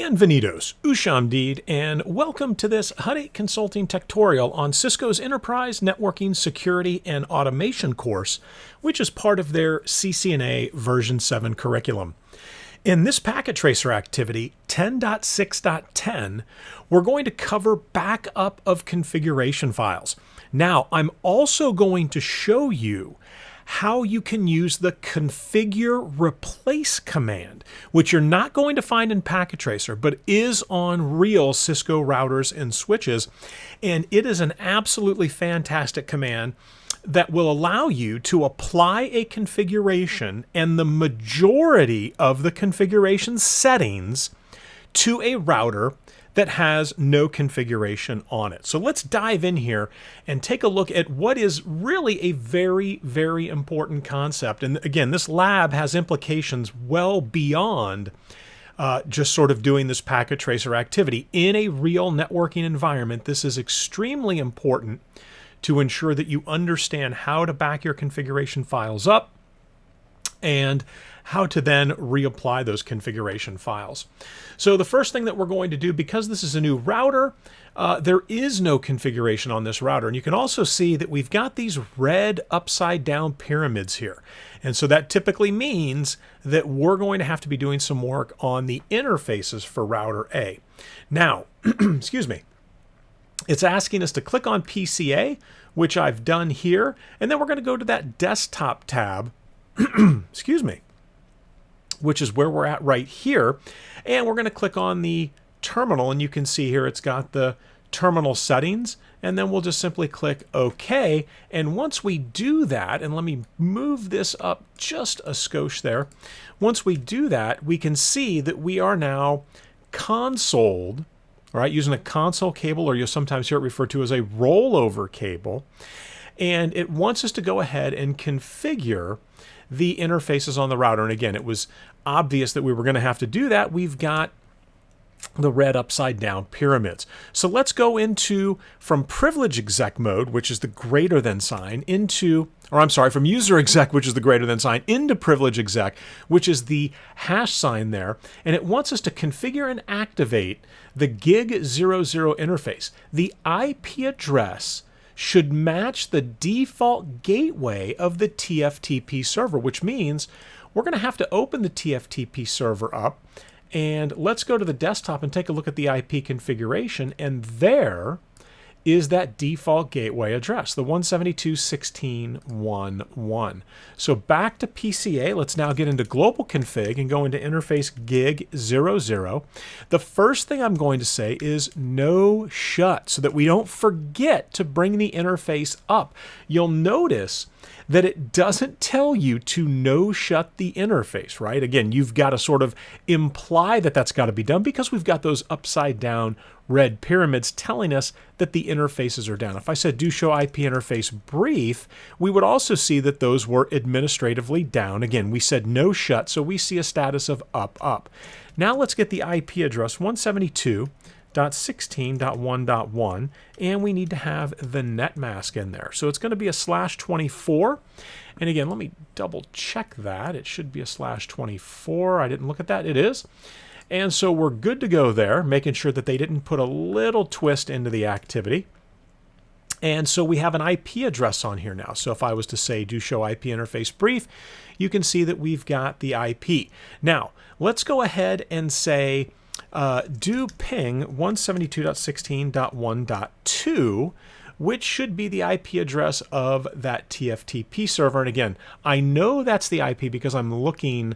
Bienvenidos, Ushamdid, and welcome to this Hut 8 Consulting Techtorial on Cisco's Enterprise Networking Security and Automation course, which is part of their CCNA version 7 curriculum. In this packet tracer activity, 10.6.10, we're going to cover backup of configuration files. Now, I'm also going to show you how you can use the configure replace command, which you're not going to find in packet tracer, but is on real Cisco routers and switches. And it is an absolutely fantastic command that will allow you to apply a configuration and the majority of the configuration settings to a router that has no configuration on it. So let's dive in here and take a look at what is really a very, very important concept. And again, this lab has implications well beyond just sort of doing this packet tracer activity. In a real networking environment, this is extremely important to ensure that you understand how to back your configuration files up and how to then reapply those configuration files. So the first thing that we're going to do, because this is a new router, there is no configuration on this router. And you can also see that we've got these red upside down pyramids here. And so that typically means that we're going to have to be doing some work on the interfaces for router A. Now, excuse me, it's asking us to click on PCA, which I've done here. And then we're going to go to that desktop tab, excuse me, which is where we're at right here. And we're going to click on the terminal, and you can see here it's got the terminal settings, and then we'll just simply click OK. And once we do that, and let me move this up just a skosh there. Once we do that, we can see that we are now consoled, all right, using a console cable, or you'll sometimes hear it referred to as a rollover cable. And it wants us to go ahead and configure the interfaces on the router. And again, it was obvious that we were going to have to do that. We've got the red upside down pyramids. So let's go into from privilege exec mode, which is the greater than sign, into, or I'm sorry, from user exec, which is the greater than sign, into privilege exec, which is the hash sign there. And it wants us to configure and activate the gig00 interface. The IP address should match the default gateway of the TFTP server, which means we're going to have to open the TFTP server up. And let's go to the desktop and take a look at the IP configuration. And there is that default gateway address, the 172.16.1.1. So back to PCA, let's now get into global config and go into interface gig00. The first thing I'm going to say is no shut, so that we don't forget to bring the interface up. You'll notice that it doesn't tell you to no shut the interface, right? Again, you've got to sort of imply that that's got to be done because we've got those upside down red pyramids telling us that the interfaces are down. If I said do show IP interface brief, we would also see that those were administratively down. Again, we said no shut, so we see a status of up. Now let's get the IP address 172.16.1.1, and we need to have the net mask in there. So it's going to be a /24. And again, let me double check that. It should be a /24. I didn't look at that. It is. And so we're good to go there, making sure that they didn't put a little twist into the activity. And so we have an IP address on here now. So if I was to say do show IP interface brief, you can see that we've got the IP. Now, let's go ahead and say do ping 172.16.1.2, which should be the IP address of that TFTP server. And again, I know that's the IP because I'm looking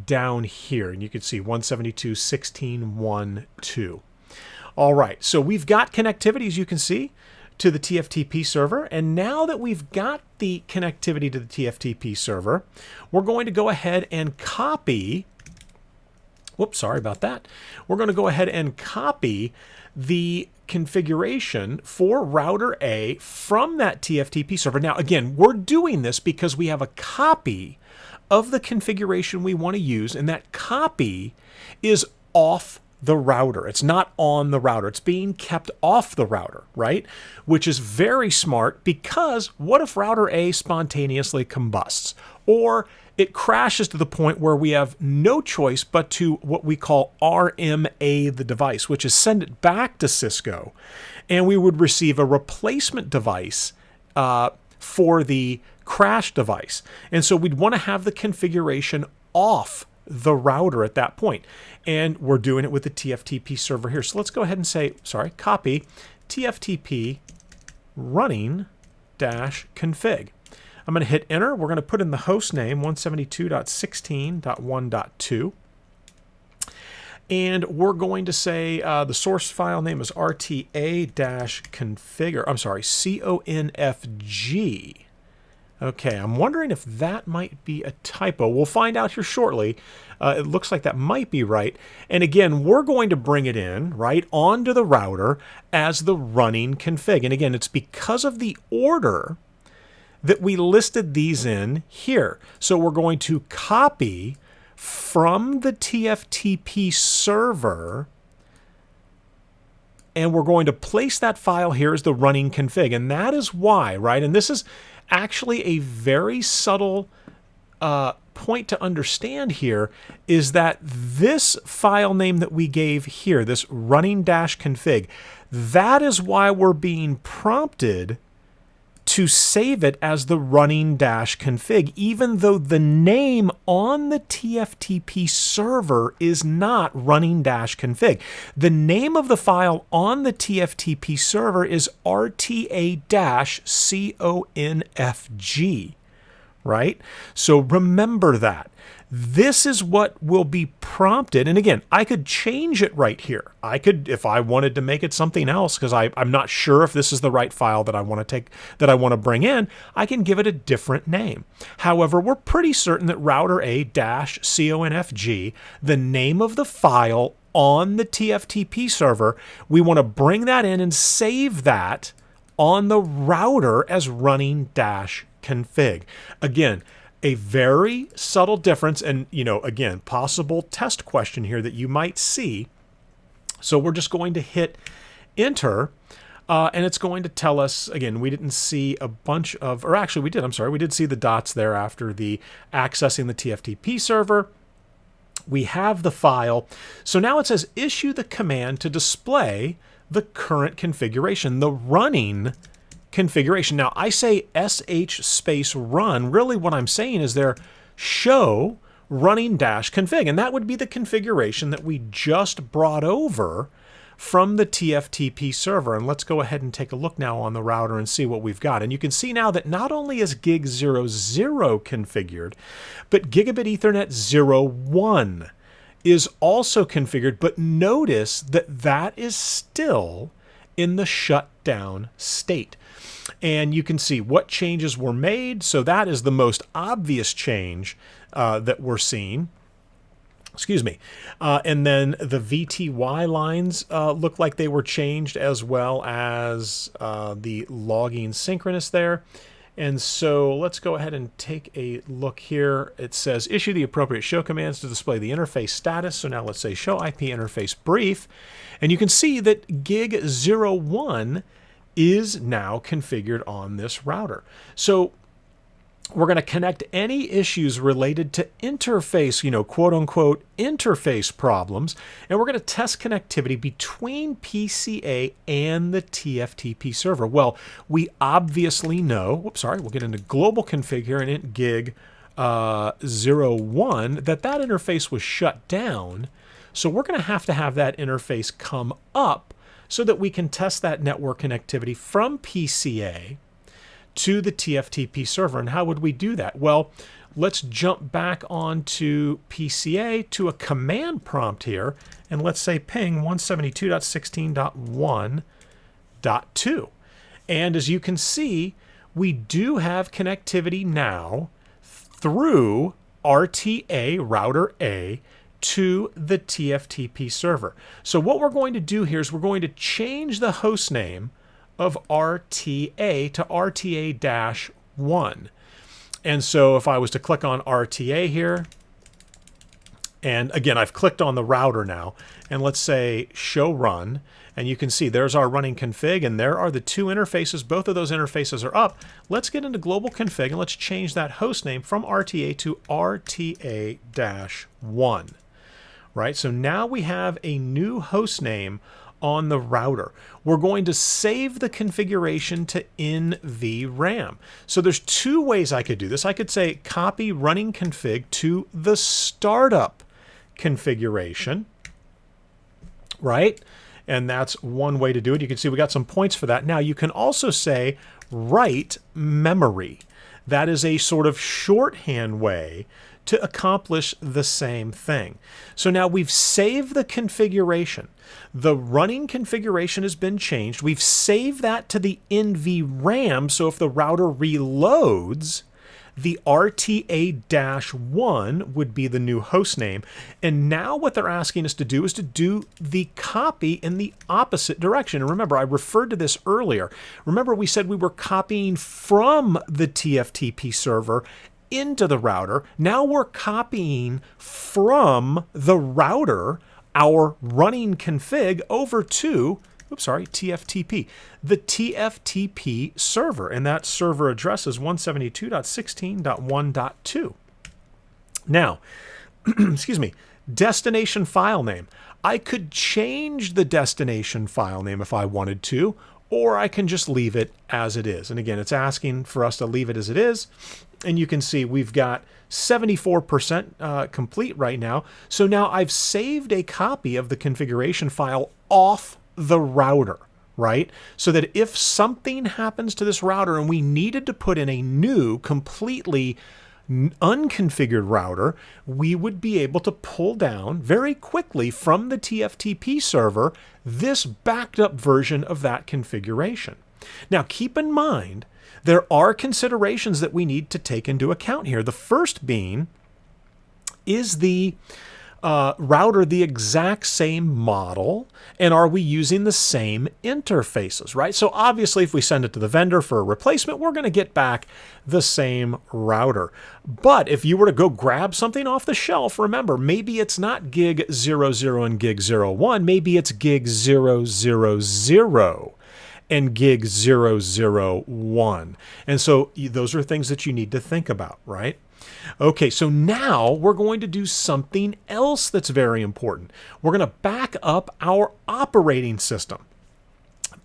down here, and you can see 172.16.1.2. All right, so we've got connectivity, as you can see, to the TFTP server. And now that we've got the connectivity to the TFTP server, we're going to go ahead and copy, whoops, sorry about that. We're going to go ahead and copy the configuration for router A from that TFTP server. Now, again, we're doing this because we have a copy of the configuration we want to use, and that copy is off the router. It's not on the router. It's being kept off the router, right? Which is very smart, because what if router A spontaneously combusts? Or it crashes to the point where we have no choice but to what we call RMA the device, which is send it back to Cisco, and we would receive a replacement device for the crash device. And so we'd want to have the configuration off the router at that point. And we're doing it with the TFTP server here. So let's go ahead and say, copy TFTP running-config. I'm going to hit enter. We're going to put in the host name 172.16.1.2. And we're going to say the source file name is rta-config, or I'm sorry, CONFG. Okay, I'm wondering if that might be a typo. We'll find out here shortly. It looks like that might be right. And again, we're going to bring it in, right, onto the router as the running config. And again, it's because of the order that we listed these in here. So we're going to copy from the TFTP server, and we're going to place that file here as the running config. And that is why, right, and this is actually a very subtle point to understand here, is that this file name that we gave here, this running-config, that is why we're being prompted to save it as the running-config, even though the name on the TFTP server is not running-config. The name of the file on the TFTP server is RTA-CONFG, right? So remember that. This is what will be prompted. And again, I could change it right here. I could, if I wanted to make it something else, because I'm not sure if this is the right file that I want to take, that I want to bring in, I can give it a different name. However, we're pretty certain that router A-CONFG, the name of the file on the TFTP server, we want to bring that in and save that on the router as running-config. Again, a very subtle difference, and, you know, again, possible test question here that you might see. So we're just going to hit enter, and it's going to tell us, again, we didn't see a bunch of, or actually we did, I'm sorry, we did see the dots there after the accessing the TFTP server. We have the file. So now it says issue the command to display the current configuration, the running configuration. Now I say sh space run. Really what I'm saying is there show running-config, and that would be the configuration that we just brought over from the TFTP server. And let's go ahead and take a look now on the router and see what we've got. And you can see now that not only is gig 00 configured, but gigabit Ethernet 01 is also configured. But notice that that is still in the shutdown state. And you can see what changes were made. So that is the most obvious change that we're seeing. Excuse me. And then the VTY lines look like they were changed, as well as the logging synchronous there. And so let's go ahead and take a look here. It says issue the appropriate show commands to display the interface status. So now let's say show IP interface brief. And you can see that gig 01 is now configured on this router. So we're going to connect any issues related to interface, you know, quote unquote interface problems, and we're going to test connectivity between PCA and the TFTP server. Well, we obviously know, whoops, sorry, we'll get into global config here and in gig 01 that interface was shut down. So we're going to have that interface come up so that we can test that network connectivity from PCA to the TFTP server. And how would we do that? Well, let's jump back onto PCA to a command prompt here, and let's say ping 172.16.1.2. And as you can see, we do have connectivity now through RTA, router A, to the TFTP server. So what we're going to do here is we're going to change the host name of RTA to RTA-1. And so if I was to click on RTA here And again, I've clicked on the router now, and let's say show run, and you can see there's our running config, and there are the two interfaces. Both of those interfaces are up. Let's get into global config, and let's change that host name from RTA to RTA-1. Right? So now we have a new host name on the router. We're going to save the configuration to NVRAM. So there's two ways I could do this. I could say copy running config to the startup configuration, right? And that's one way to do it. You can see we got some points for that. Now you can also say write memory. That is a sort of shorthand way to accomplish the same thing. So now we've saved the configuration. The running configuration has been changed. We've saved that to the NVRAM, so if the router reloads, the RTA-1 would be the new host name. And now what they're asking us to do is to do the copy in the opposite direction. And remember, I referred to this earlier. Remember, we said we were copying from the TFTP server into the router. Now we're copying from the router our running config over to, TFTP, the TFTP server, and that server address is 172.16.1.2. Now, excuse me, destination file name. I could change the destination file name if I wanted to, or I can just leave it as it is. And again, it's asking for us to leave it as it is. And you can see we've got 74% complete right now. So now I've saved a copy of the configuration file off the router, right? So that if something happens to this router and we needed to put in a new, completely unconfigured router, we would be able to pull down very quickly from the TFTP server this backed up version of that configuration. Now, keep in mind, there are considerations that we need to take into account here. The first being, is the router the exact same model, and are we using the same interfaces, right? So obviously, if we send it to the vendor for a replacement, we're going to get back the same router. But if you were to go grab something off the shelf, remember, maybe it's not gig 00 and gig 01, maybe it's gig 000 and gig 001. And so those are things that you need to think about, right? Okay, so now we're going to do something else that's very important. We're going to back up our operating system.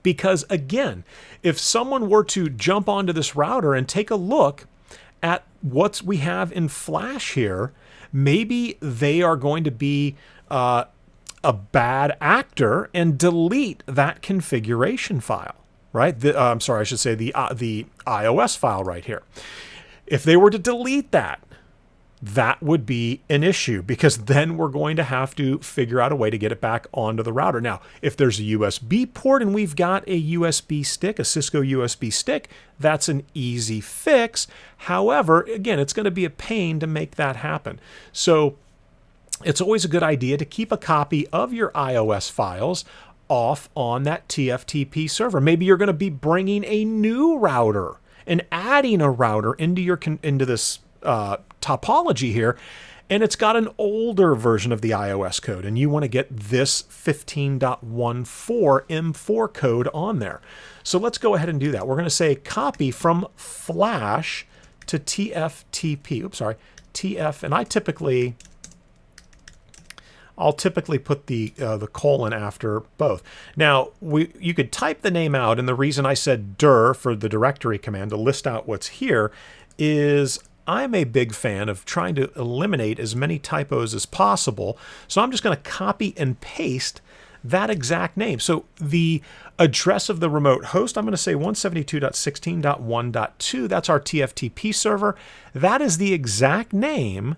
Because again, if someone were to jump onto this router and take a look at what we have in Flash here, maybe they are going to be a bad actor and delete that configuration file, right? I'm sorry, I should say the iOS file right here. If they were to delete that, that would be an issue, because then we're going to have to figure out a way to get it back onto the router. Now, if there's a USB port and we've got a USB stick, a Cisco USB stick, that's an easy fix. However, again, it's going to be a pain to make that happen. So it's always a good idea to keep a copy of your iOS files off on that TFTP server. Maybe you're going to be bringing a new router and adding a router into this topology here, and it's got an older version of the iOS code, and you want to get this 15.14 M4 code on there. So let's go ahead and do that. We're going to say copy from Flash to TFTP. Oops, sorry, TF, and I'll typically put the colon after both. Now, you could type the name out, and the reason I said dir for the directory command to list out what's here is I'm a big fan of trying to eliminate as many typos as possible. So I'm just going to copy and paste that exact name. So the address of the remote host, I'm going to say 172.16.1.2. That's our TFTP server. That is the exact name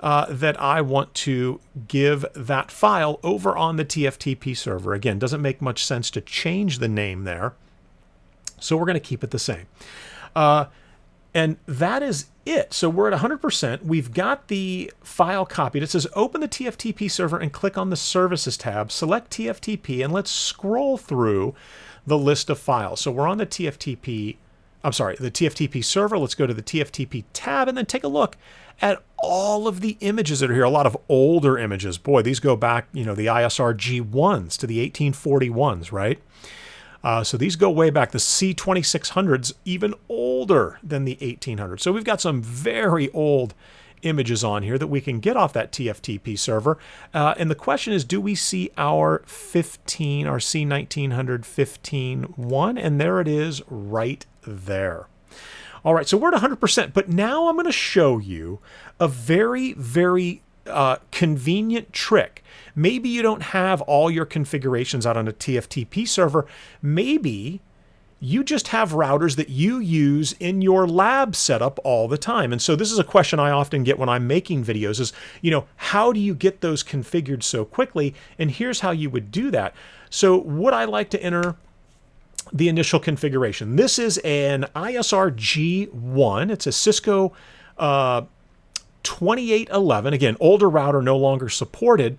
that I want to give that file over on the TFTP server. Again, doesn't make much sense to change the name there. So we're going to keep it the same. And that is it. So we're at 100%. We've got the file copied. It says open the TFTP server and click on the services tab, select TFTP, and let's scroll through the list of files. So we're on the TFTP server. Let's go to the TFTP tab and then take a look at all of the images that are here, a lot of older images. Boy, these go back, the ISR G1s to the 1841s, right? So these go way back. The C2600's even older than the 1800s. So we've got some very old images on here that we can get off that TFTP server. And the question is, do we see our C1900 15.1? And there it is right there. All right, so we're at 100%, but now I'm going to show you a very, very convenient trick. Maybe you don't have all your configurations out on a TFTP server. Maybe you just have routers that you use in your lab setup all the time. And so this is a question I often get when I'm making videos is, how do you get those configured so quickly? And here's how you would do that. So would I like to enter the initial configuration? This is an ISR G1. It's a Cisco 2811. Again, older router, no longer supported.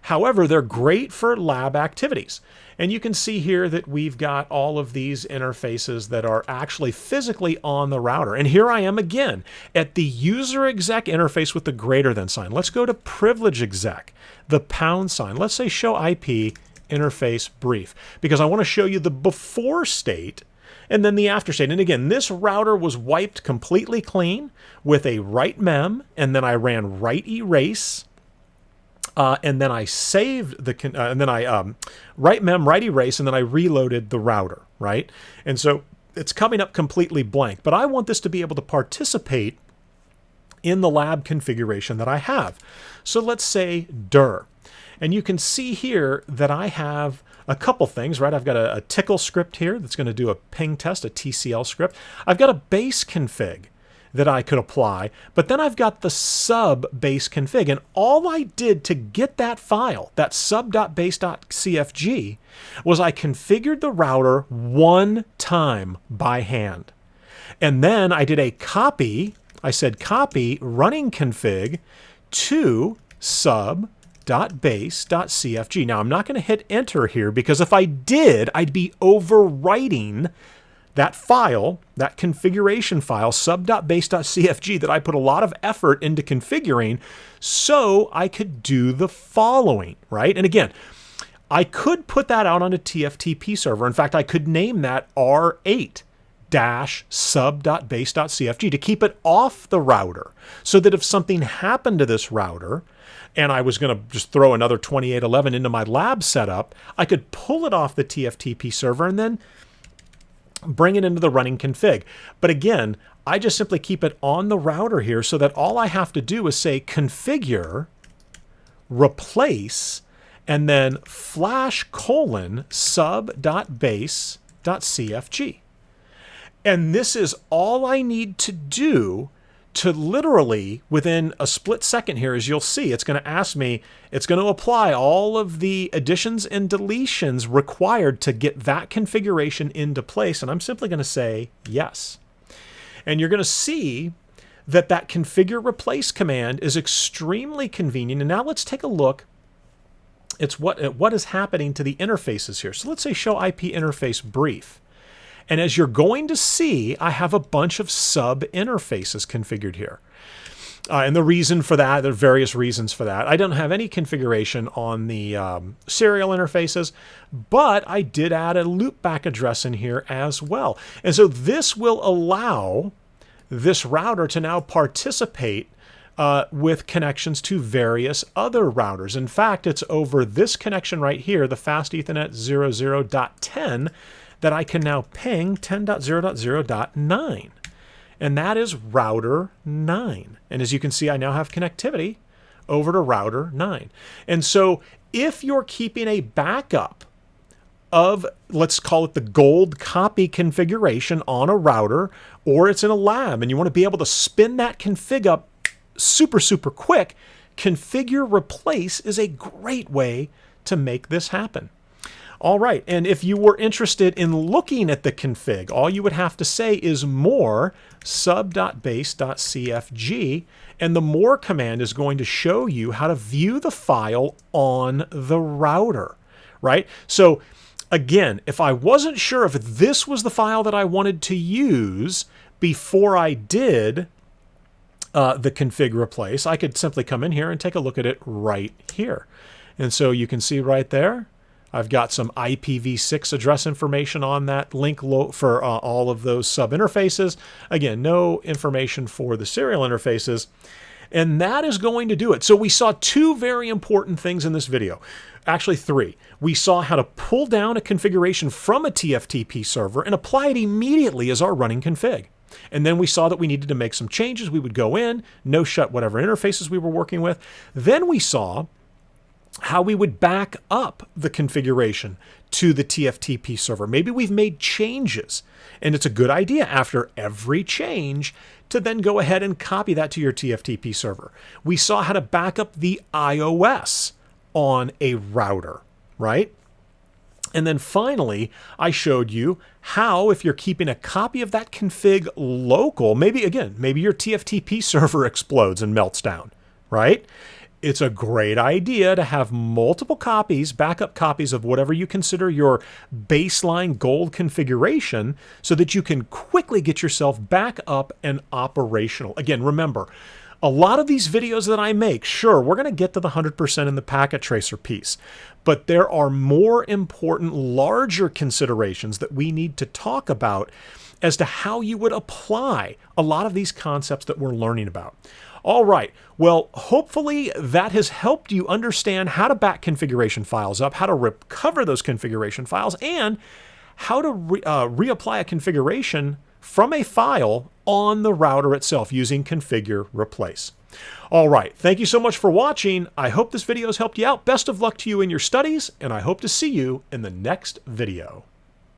However, they're great for lab activities. And you can see here that we've got all of these interfaces that are actually physically on the router. And here I am again at the user exec interface with the greater than sign. Let's go to privilege exec, the pound sign. Let's say show IP interface brief, because I want to show you the before state and then the after state. And again, this router was wiped completely clean with a write mem, and then I ran write erase, and then I saved the, and then I write mem, write erase, and then I reloaded the router, right? And so it's coming up completely blank, but I want this to be able to participate in the lab configuration that I have. So let's say dir. And you can see here that I have a couple things, right? I've got a tickle script here that's going to do a ping test, a TCL script. I've got a base config that I could apply, but then I've got the sub base config. And all I did to get that file, that sub.base.cfg, was I configured the router one time by hand. And then I did a copy. I said copy running config to sub.base.cfg. Now, I'm not going to hit enter here because if I did, I'd be overwriting that file, that configuration file, sub.base.cfg, that I put a lot of effort into configuring so I could do the following, right? And again, I could put that out on a TFTP server. In fact, I could name that R8-sub.base.cfg to keep it off the router so that if something happened to this router, and I was going to just throw another 2811 into my lab setup, I could pull it off the TFTP server and then bring it into the running config. But again, I just simply keep it on the router here so that all I have to do is say configure, replace, and then /sub.base.cfg. And this is all I need to do to literally, within a split second here, as you'll see, it's going to ask me, it's going to apply all of the additions and deletions required to get that configuration into place. And I'm simply going to say yes. And you're going to see that that configure replace command is extremely convenient. And now let's take a look. It's what is happening to the interfaces here. So let's say show IP interface brief. And as you're going to see, I have a bunch of sub interfaces configured here. And the reason for that, there are various reasons for that. I don't have any configuration on the serial interfaces, but I did add a loopback address in here as well. And so this will allow this router to now participate with connections to various other routers. In fact, it's over this connection right here, the fast Ethernet 00.10, that I can now ping 10.0.0.9. And that is router 9. And as you can see, I now have connectivity over to router 9. And so if you're keeping a backup of, let's call it the gold copy configuration on a router, or it's in a lab and you want to be able to spin that config up super, super quick, configure replace is a great way to make this happen. All right, and if you were interested in looking at the config, all you would have to say is more sub.base.cfg, and the more command is going to show you how to view the file on the router, right? So again, if I wasn't sure if this was the file that I wanted to use before I did the config replace, I could simply come in here and take a look at it right here. And so you can see right there, I've got some IPv6 address information on that link for all of those sub interfaces. Again, no information for the serial interfaces. And that is going to do it. So we saw two very important things in this video. Actually, three. We saw how to pull down a configuration from a TFTP server and apply it immediately as our running config. And then we saw that we needed to make some changes. We would go in, no shut whatever interfaces we were working with. Then we saw how we would back up the configuration to the TFTP server. Maybe we've made changes, and it's a good idea after every change to then go ahead and copy that to your TFTP server. We saw how to back up the iOS on a router, right? And then finally, I showed you how, if you're keeping a copy of that config local, maybe your TFTP server explodes and melts down, right? It's a great idea to have multiple copies, backup copies of whatever you consider your baseline gold configuration so that you can quickly get yourself back up and operational. Again, remember, a lot of these videos that I make, sure, we're going to get to the 100% in the packet tracer piece, but there are more important, larger considerations that we need to talk about as to how you would apply a lot of these concepts that we're learning about. All right, well, hopefully that has helped you understand how to back configuration files up, how to recover those configuration files, and how to reapply a configuration from a file on the router itself using configure replace. All right, thank you so much for watching. I hope this video has helped you out. Best of luck to you in your studies, and I hope to see you in the next video.